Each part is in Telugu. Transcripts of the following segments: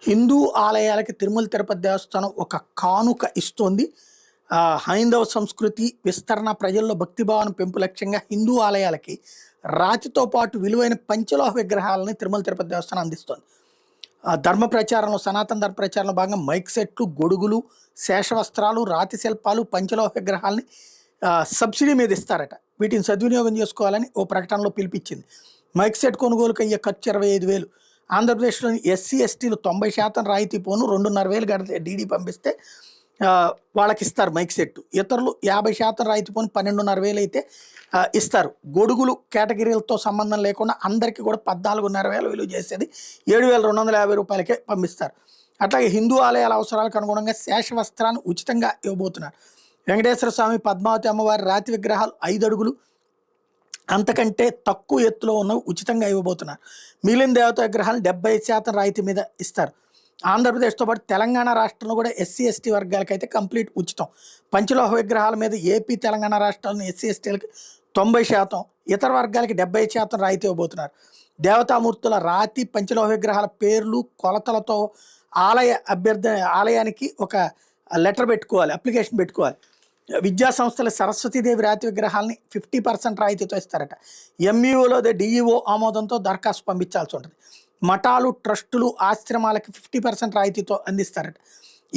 హిందూ ఆలయాలకి తిరుమల తిరుపతి దేవస్థానం ఒక కానుక ఇస్తోంది. హైందవ సంస్కృతి విస్తరణ, ప్రజల్లో భక్తిభావన పెంపు లక్ష్యంగా హిందూ ఆలయాలకి రాతితో పాటు విలువైన పంచలోహ విగ్రహాలని తిరుమల తిరుపతి దేవస్థానం అందిస్తోంది. ధర్మ ప్రచారంలో, సనాతన ధర్మ ప్రచారంలో భాగంగా మైక్ సెట్లు, గొడుగులు, శేషవస్త్రాలు, రాతి శిల్పాలు, పంచలోహ విగ్రహాలని సబ్సిడీ మీద ఇస్తారట. వీటిని సద్వినియోగం చేసుకోవాలని ఓ ప్రకటనలో పిలిపించింది. మైక్ సెట్ కొనుగోలుకు అయ్యే ఖర్చు 25,000. ఆంధ్రప్రదేశ్లోని ఎస్సీ ఎస్టీలు 90% రాయితీ పోను 2,500 కడితే డీడీ పంపిస్తే వాళ్ళకి ఇస్తారు మైక్ సెట్. ఇతరులు 50% రాయితీ పోను 12,500 అయితే ఇస్తారు. గొడుగులు కేటగిరీలతో సంబంధం లేకుండా అందరికీ కూడా 14,500 విలువ చేసేది 7,250 రూపాయలకే పంపిస్తారు. అట్లాగే హిందూ ఆలయాల అవసరాలకు అనుగుణంగా శేషవస్త్రాన్ని ఉచితంగా ఇవ్వబోతున్నారు. వెంకటేశ్వర స్వామి, పద్మావతి అమ్మవారి రాతి విగ్రహాలు 5 అడుగులు అంతకంటే తక్కువ ఎత్తులో ఉన్నవి ఉచితంగా ఇవ్వబోతున్నారు. మిగిలిన దేవతా విగ్రహాలను 70% రాయితీ మీద ఇస్తారు. ఆంధ్రప్రదేశ్తో పాటు తెలంగాణ రాష్ట్రంలో కూడా ఎస్సీ ఎస్టీ వర్గాలకైతే కంప్లీట్ ఉచితం. పంచలోహ విగ్రహాల మీద ఏపీ, తెలంగాణ రాష్ట్రాలను ఎస్సీ ఎస్టీలకి 90%, ఇతర వర్గాలకి 70% రాయితీ ఇవ్వబోతున్నారు. దేవతామూర్తుల రాతి పంచలోహ విగ్రహాల పేర్లు, కొలతలతో ఆలయానికి ఒక లెటర్ పెట్టుకోవాలి, అప్లికేషన్ పెట్టుకోవాలి. విద్యా సంస్థల సరస్వతీదేవి రాతి విగ్రహాలని 50% రాయితీతో ఇస్తారట. ఎంఈఓలో డిఈఓ ఆమోదంతో దరఖాస్తు పంపించాల్సి ఉంటుంది. మఠాలు, ట్రస్టులు, ఆశ్రమాలకి 50% రాయితీతో అందిస్తారట.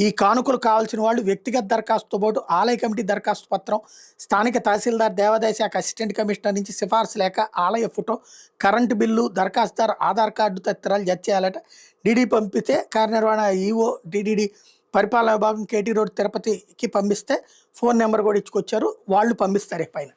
ఈ కానుకలు కావాల్సిన వాళ్ళు వ్యక్తిగత దరఖాస్తుతో పాటు ఆలయ కమిటీ దరఖాస్తు పత్రం, స్థానిక తహసీల్దార్, దేవాదాయ శాఖ అసిస్టెంట్ కమిషనర్ నుంచి సిఫార్సు లేక, ఆలయ ఫోటో, కరెంటు బిల్లు, దరఖాస్తుదారు ఆధార్ కార్డు తదితరాలు జత చేయాలట. డీడీ పంపితే కార్యనిర్వహణ ఈఓ, టీటీడీ పరిపాలనా విభాగం, కేటీ రోడ్, తిరుపతికి పంపిస్తే ఫోన్ నెంబర్ కూడా ఇచ్చుకొచ్చారు, వాళ్ళు పంపిస్తారు పైన.